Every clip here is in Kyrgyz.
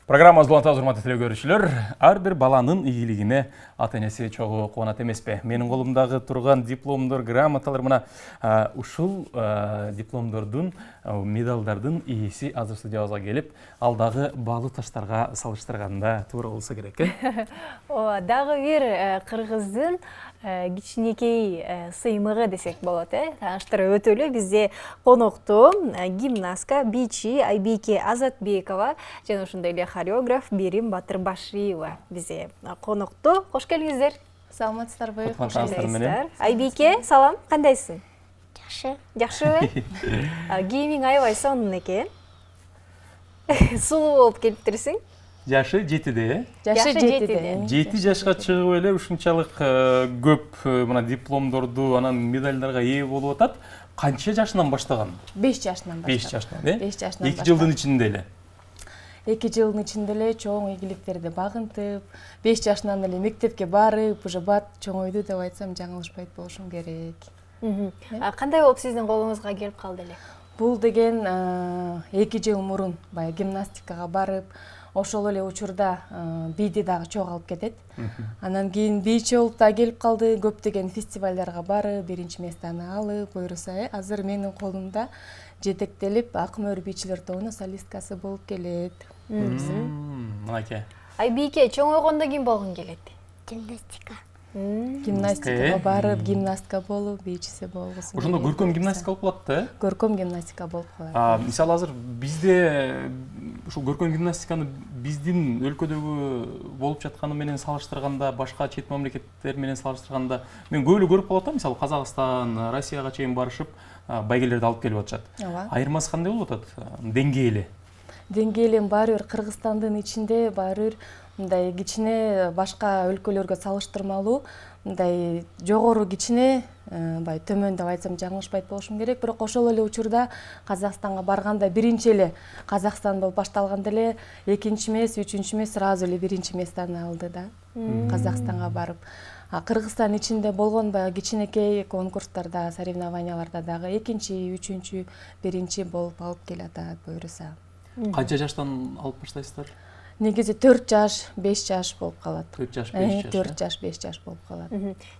Программабызды улантабыз, урматтуу теле көрүүчүлөр. Ар бир баланын ийгилигине ата-энеси чогуу кубанат эмеспи? Менин колумдагы турган дипломдор, грамоталар мына ушул дипломдордун, медалдардын ээси азыр студиябызга келип, алдагы баалуу таштарга салыштырганда туура болсо керек, Ооба, дагы бир кыргыздын кичинекей сыймыгы десек болот, тааныштырып өтөлү. Бизде конокту гимнастка, бийчи Айбике Азатбекова жана ошондой эле хореограф Берим Батырбашиева бизде конокту. Кош келиңиздер. Саламатсыздарбы? Кош келиңиздер. Айбике, салам, кандайсың? Жакшы. Жакшыбы? Кийимиң аябай сонун экен. Сулуу болуп келиптирсиң. Жашы 7-де, Жашы 7-де. 7 жашка чыгып эле ушунчалык көп мына дипломдорду, анан медалдарга ээ болуп атат. Канча жашынан баштаган? 5 жашынан баштап. 5 жашынан, 5 жашынан 2 жылдын ичинде эле. 2 жылдын ичинде эле чоң ийгиликтерди багынтып, 5 жашынан эле мектепке барып, уже бат чоңойду деп айтсам жаңылышпайт болушум керек. Кандай болуп сиздин колуңузга келип калды эле? Бул деген 2 жыл мурун баягы гимнастикага барып, ошол эле учурда бийди дагы чогуу алып кетет. Анан кийин бийчи болуп да келип калды, көптөгөн фестивалдарга барып, биринчи местаны алып, буюрса, азыр менин колумда жетектелип Акмөр бийчилер тобунун солисткасы болуп келет. Мынакей. Айбике, чоңойгондо ким болгуң келет? Гимнастика. Гимнастикага барып, гимнастка болуп, бийчиси болгусу. Ошондо көркөм гимнастика болуп калат да, Көркөм гимнастика болуп калат. Мисалы азыр бизде ушул көркөм гимнастиканы биздин өлкөдөгү болуп жатканы менен салыштырганда, башка чет мамлекеттер менен салыштырганда, мен көп эле көрүп калып атам. Мисалы Казакстан, Россияга чейин барышып, байгелерди алып келип атышат. Айырмасы кандай болуп атат? Деңгээли? Деңгээли баары бир Кыргызстандын ичинде баары бир мындай кичине башка өлкөлөргө салыштырмалуу, мындай жогору кичине, бай төмөн деп айтсам жаңылышпайт болушум керек. Бирок ошол эле учурда Казакстанга барганда биринчи эле Казакстан болуп башталганда эле экинчи эмес, үчүнчү эмес, сразу эле биринчи местаны алды да. Казакстанга барып. Кыргызстан ичинде болгон баягы кичинекей конкурстарда, соревнованияларда дагы экинчи, үчүнчү, биринчи болуп алып келатат буюрса. Канча жаштан алып баштайсыздар? Негизи 4 жаш, 5 жаш болуп калат. 4 жаш, 5 жаш. 4 жаш, 5 жаш болуп калат.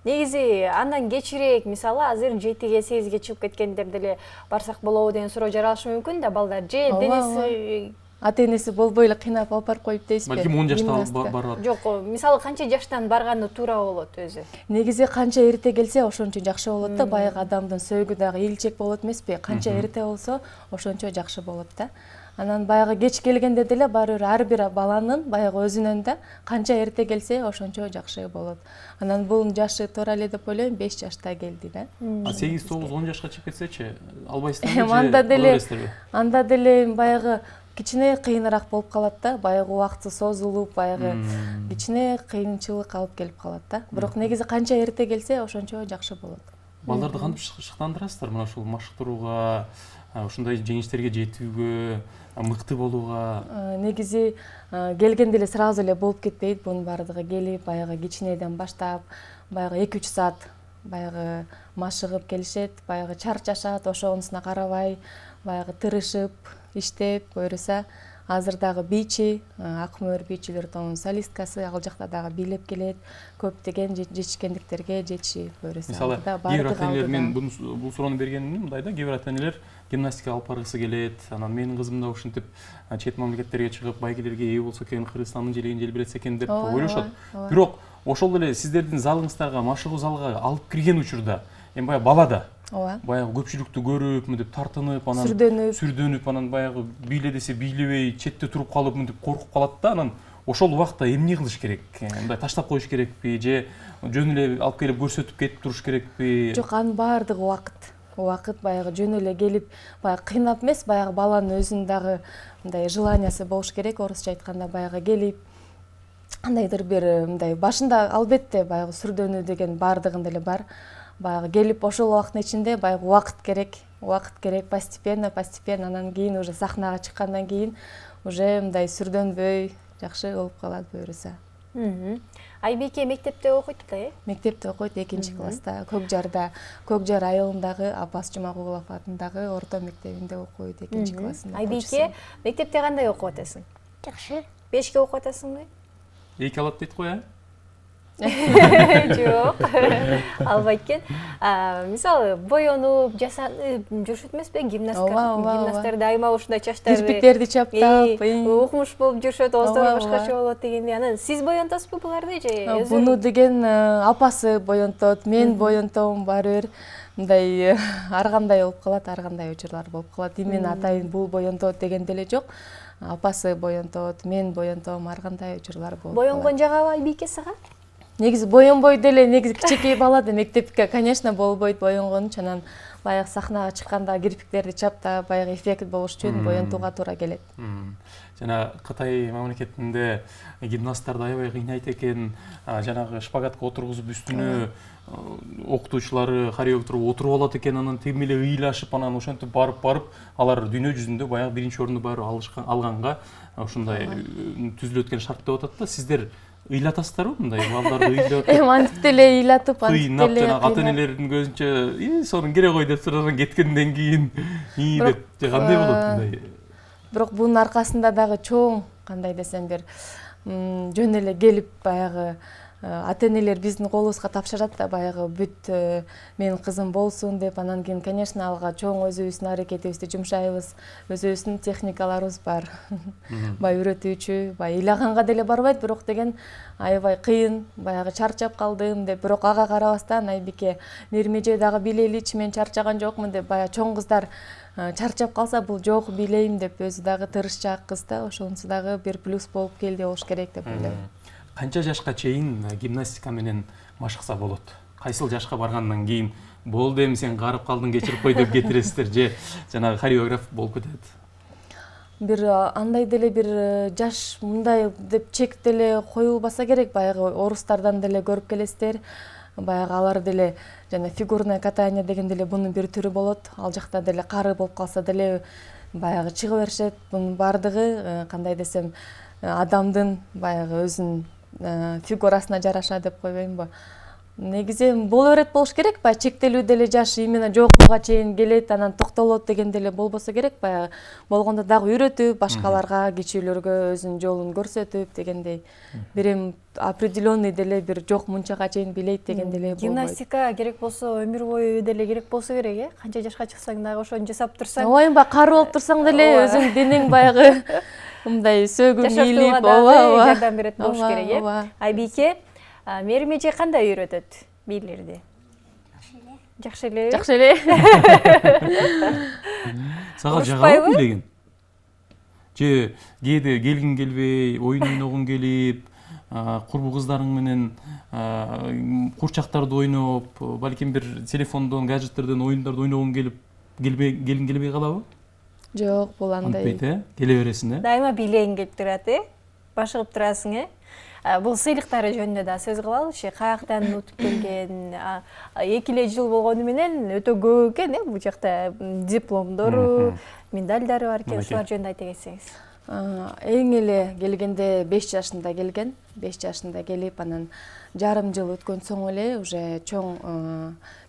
Негизи андан кечирээк, мисалы азыр 7-ге 8-ге чыгып кеткендер деле барсак болобу деген суроо жаралышы мүмкүн да, балдар же денеси ата-энеси болбой эле кыйнап алып барып коюп дейсизби? Балким 10 жашта барат. Жок, мисалы канча жаштан барганы туура болот өзү? Негизи канча эрте келсе, ошончо жакшы болот да. Баягы адамдын сөөгү дагы ийилчек болот эмеспи? Канча эрте болсо, ошончо жакшы болот да. Анан баягы кеч келгенде деле баары бир ар бир баланын баягы өзүнөн да канча эрте келсе, ошончо жакшы болот. Анан бул жашы туура эле деп ойлойм, 5 жашта келди да. 8, 9, 10 жашка чыгып кетсечи, албайсыздарбы же? Анда деле баягы кичине кыйыныраак болуп калат да, баягы убакыты созулуп, баягы кичине кыйынчылык алып келип калат да. Бирок негизи канча эрте келсе, ошончо жакшы болот. Балдарды кантип шыктандырасыздар мына ушул машыктырууга, ушундай жеңиштерге жетүүгө, мыкты болууга? Негизи келгенде эле сразу эле болуп кетпейт. Бунун баардыгы келип, баягы кичинеден баштап, баягы 2-3 саат баягы машыгып келишет, баягы чарчашат, ошонусуна карабай, баягы тырышып, иштеп, буюрса, азыр дагы бийчи, Акмөр бийчилер тобунун солисткасы, ал жакта дагы бийлеп келет, көптөгөн жетишкендиктерге жетишип, буюрса. Мисалы, кээ бир ата-энелер, мен бул суроону бергеним мындай да, кээ бир ата-энелер гимнастика алып баргысы келет, анан менин кызым да ушинтип чет мамлекеттерге чыгып, байгелерге ээ болсо экен, Кыргызстандын желегин желбиретсе экен деп ойлошот. Бирок ошол эле сиздердин залыңыздарга, машыгуу залга алып кирген учурда, эми баягы балада баягы көпчүлүктү көрүп, мынтип тартынып, анан сүрдөнүп, анан баягы бийле десе бийлебей, четте туруп калып, мынтип коркуп калат да. Анан ошол убакта эмне кылыш керек? Мындай таштап коюш керекпи же жөн эле алып келип көрсөтүп кетип туруш керекпи? Жок, анын баардыгы убакыт баягы жөн эле келип, баягы кыйнап эмес, баягы баланын өзүнүн дагы мындай желаниясы болуш керек. Орусча айтканда баягы келип, кандайдыр бир мындай башында албетте баягы сүрдөнүү деген баардыгында эле бар. Баягы келип ошол убакыттын ичинде баягы убакыт керек, постепенно, анан кийин уже сахнага чыккандан кийин уже мындай сүрдөнбөй жакшы болуп калат буюрса. Айбике мектепте окуйт да, Мектепте окуйт, 2-класста, Көк Жар айылындагы Аббас Жумагулов атындагы орто мектебинде окуйт, 2-классында. Айбике, мектепте кандай окуп атасың? Жакшы. 5ке окуп атасыңбы? 2 алат дейт го, Жок. Албайт экен. Мисалы боёнуп, жасанып жүрүшөт эмеспи гимнасттар дайыма ушундай чачтарды кирпиктерди чаптап, укмуш болуп жүрүшөт, ооздору башкача болот дегендей. Анан сиз боёнтасызбы буларды же? Буну деген апасы боёнтот, мен боёнтом, баары бир мындай ар кандай болуп калат, ар кандай учурлар болуп калат. Мен атайын бул боёнтот деген деле жок. Апасы боёнтот, мен боёнтом, ар кандай учурлар болуп калат. Боёнгон жагабы Айбике сага? Негизи боёнбойт эле, негизи кичинекей балада мектепке, конечно, болбойт боёнгончу. Анан баягы сахнага чыкканда кирпиктерди чаптап, баягы эффект болуш үчүн боёнтууга туура келет. Жана Кытай мамлекетинде гимнасттарды аябай кыйнайт экен, жанагы шпагатка отургузуп үстүнө окутуучулары хореографтор отуруп алат экен, анан тим эле ыйлашып, анан ошентип барып алар дүйнө жүзүндө баягы биринчи орунду баары алганга ушундай түзүлүп өткөн шарт деп атат да. Сиздер ыйлатасыздарбы мындай балдарды ыйлап? Антип деле ыйлатып, кыйнап жана ата энелердин көзүнчө сонун кере кой деп сураган кеткенден кийин деп кандай болот мындай? Бирок бунун аркасында дагы чоң, кандай десем бир, жөн эле келип баягы ата энелер биздин колубузга тапшырат да, баягы бүт менин кызым болсун деп. Анан кийин, конечно, алга чоң өзүбүздүн аракетибизди жумшайбыз, өзүбүздүн техникаларыбыз бар. Бай үйрөтүүчү, бай ыйлаганга деле барбайт, бирок деген аябай кыйын, баягы чарчап калдым деп. Бирок ага карабастан Айбике, Нермеже дагы билейличи, мен чарчаган жокмун деп, баягы чоң кыздар чарчап калса бул жок билейм деп өзү дагы тырышчаак кыз да, ошонусу дагы бир плюс болуп келди болуш керек деп ойлойм. Канча жашка чейин гимнастика менен машыкса болот? Кайсыл жашка баргандан кийин болду эми сен карып калдың кечирип кой деп кетиресиздер же жанагы хореограф болуп кетет? Бир андай деле бир жаш мындай деп чек деле коюлбаса керек. Баягы орустардан деле көрүп келесиздер. Баягы алар деле жана фигурное катание деген деле бунун бир түрү болот. Ал жакта деле кары болуп калса деле баягы чыга беришет. Бунун баардыгы кандай десем адамдын баягы өзүнүн фигурасына жараша деп койбоймбу. Негизи боло берет болуш керек, баягы чектелүү деле жаш именно жокууга чейин келет, анан токтолот деген деле болбосо керек. Баягы болгондо дагы үйрөтүп, башкаларга, кичүүлөргө өзүнүн жолун көрсөтүп дегендей. Бир эми определенный деле бир жок мынчага чейин билейт деген деле болбойт. Гимнастика керек болсо өмүр бою деле керек болсо керек, Канча жашка чыксаң дагы ошону жасап турсаң. Ооба, кары болуп турсаң деле өзүң денең баягы мындай сөөгүң ийилип, жардам берет болуш керек, Айбике, Мермеже кандай үйрөтөт бийлерди? Жакшы эле. Жакшы эле. Сага жагабы билеген? Же кээде келгиң келбей, ойун ойногуң келип, курбу кыздарың менен курчактарды ойноп, балким бир телефондон, гаджеттерден оюндарды ойногуң келгиң келбей калабы? Жок, бул андай. Антпейт, келе бересиң, Дайыма бийлегиң келип турат, башыгып турасың, Бул сыйлыктары жөнүндө да сөз кылалычы. Каяктан утуп келген, 2 жыл болгону менен өтө көп экен, бул жакта дипломдору, медалдары бар экен. Шулар жөнүндө айта кетсеңиз. Эң эле келгенде 5 жашында келген. 5 жашында келип, анан жарым жыл өткөн соң эле уже чоң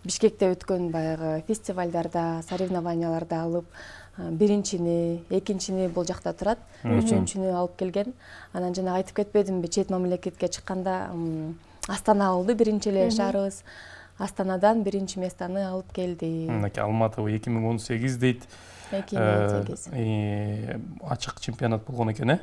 Бишкекте өткөн баягы фестивалдарда, соревнованияларда алып, биринчини, экинчини бул жакта турат, үчүнчүнү алып келген. Анан жана айтып кетпедимби, чет мамлекетке чыкканда Астана болду биринчи эле шаарыбыз. Астанадан биринчи местаны алып келди. Алматы 2018 дейт. 2018. Ачык чемпионат болгон экен,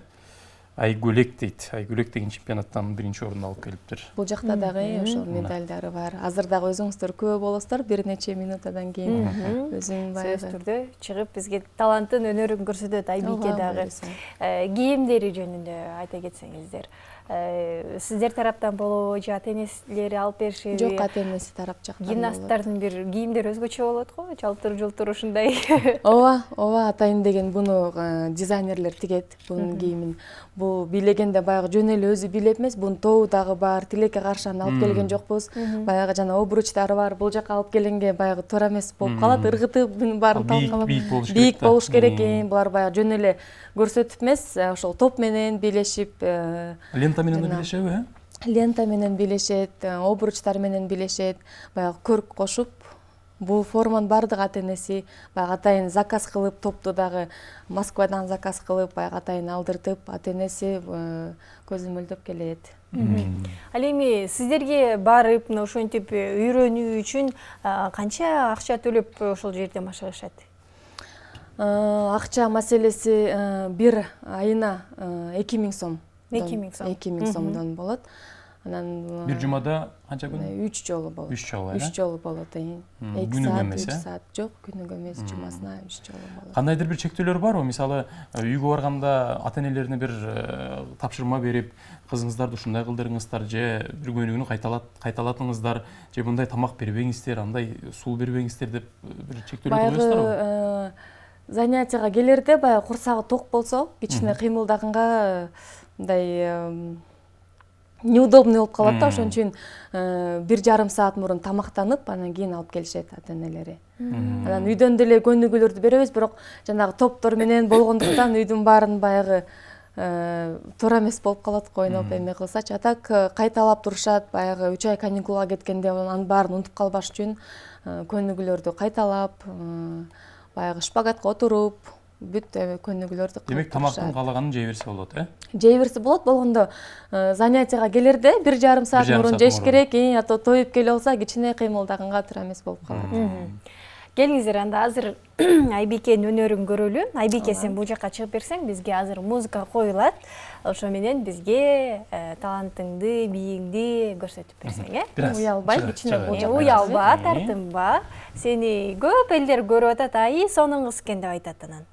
Айгөлек дейт. Айгөлек деген чемпионаттан биринчи орунду алып келиптир. Бул жакта дагы ошол медалдары бар. Азыр дагы өзүңүздөр күбө болосуздар, бир нече минутадан кийин өзүң баягы сөз түрдө чыгып бизге талантын, өнөрүн көрсөтөт Айбике дагы. Кийимдери жөнүндө айта кетсеңиздер. Сиздер тараптан болобу же ата энелери алып беришеби? Жок, ата энеси тарап жактан. Гимнасттардын бир кийимдери өзгөчө болот го, жалтыр ушундай. Ооба, атайын деген буну дизайнерлер тигет, бунун кийимин. Бул бийлегенде баягы жөн эле өзү бийлеп эмес, бунун тобу дагы бар, тилекке каршы алып келген жокпуз. Баягы жана обручтары бар, бул жака алып келгенге баягы туура эмес болуп калат, ыргытып бунун баарын талкалап. Бийик болуш керек, булар баягы жөн эле көрсөтүп эмес, ошол топ менен бийлешип, лента менен да бийлешеби, Лента менен бийлешет, обручтар менен бийлешет, баягы көрк кошуп, бул форманын баардык ата энеси баягы атайын заказ кылып, топту дагы Москвадан заказ кылып, баягы атайын алдыртып, ата энеси көзөмөлдөп келет. Ал эми сиздерге барып, ошентип үйрөнүү үчүн канча акча төлөп ошол жерде машыгышат? Акча маселеси бир айына 2000 сом. 2000 сом. 2000 сомдон болот. Анан Бир жумада канча күн? 3 жолу болот. 3 жолу, э? 3 жолу болот. 2 Күнүгө саат, эмес, 3 э? саат. Жок, күнүгө эмес, жумасына 3 жолу болот. Кандайдыр бир чектөөлөр барбы? Мисалы, үйгө барганда ата энелерине бир тапшырма берип, кызыңыздарды ушундай кылдырыңыздар же бир күнүгүнү кайталатыңыздар же мындай тамак бербеңиздер, андай суу бербеңиздер деп бир чектөөлөр коесуздарбы? Баягы занятияга келерде баягы курсагы ток болсо, кичине кыймылдаганга мындай неудобный болуп калат да, ошон үчүн 1,5 саат мурун тамактанып, анан кийин алып келишет ата энелери. Анан үйдөн деле көнүгүүлөрдү беребиз, бирок жанагы топтор менен болгондуктан үйдүн баарын баягы туура эмес болуп калат, ойноп эме кылсачы. А так кайталап турушат, баягы 3 ай каникулга кеткенде анын баарын унутуп калбаш үчүн көнүгүүлөрдү кайталап, баягы шпагатка отуруп, бүт көнүгүүлөрдү кылып. Демек тамактын каалаганын жей берсе болот, э? Жей берсе болот. Болгондо занятияга келерде 1,5 саат мурун жеш керек, кийин тоюп келип алса, кичине кыймылдаганга туура эмес болуп калат. Келиңиздер, анда азыр Айбикенин өнөрүн көрөлү. Айбике, сен бул жакка чыгып берсең, бизге азыр музыка коюлат. Ошо менен бизге талантыңды, бийиңди көрсөтүп берсең, э? Уялбай, кичине бул жакка. Уялба, тартынба. Сени көп элдер көрүп атат, ай, сонун кыз экен деп айтат анан.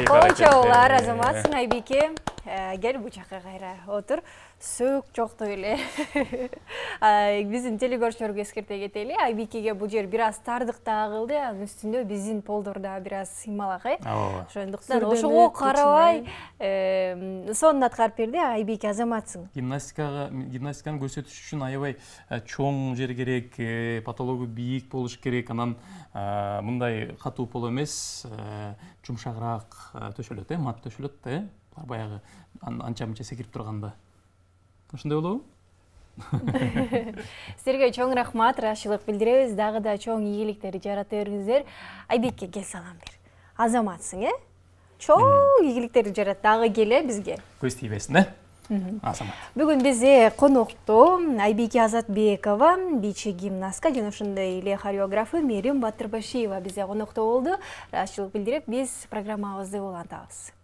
Кол чабуулар, азаматсың Айбике. Кел бул жакка кайра отур. Сөөк жоктой эле. биздин телекөрүүчүлөргө эскерте кетели. Айбикеге бул жер бир аз тардыкта кылды, анын үстүндө биздин полдор да бир аз сыймалак, Ооба. ошондуктан ошого карабай сонун аткарып берди. Айбике азаматсың. Гимнастиканы көрсөтүш үчүн аябай чоң жер керек, патологу бийик болуш керек, анан мындай катуу пол эмес, жумшагыраак төшөлөт, мат төшөлөт да, баягы анча-мынча секирип турганда. Ошондой болобу? Силерге чоң рахмат, ыраазычылык билдиребиз. Дагы да чоң ийгиликтерди жарата бериңиздер. Айбекке кел салам бер. Азаматсың, чоң ийгиликтерди жарат. Дагы келе бизге. Көз тийбесин, Азамат. Бүгүн бизде конокто Айбике Азатбекова, бийчи гимнастка жана ошондой эле хореографы Мерим Батырбашиева бизде конокто болду. Ыраазычылык билдирип, биз программабызды улантабыз.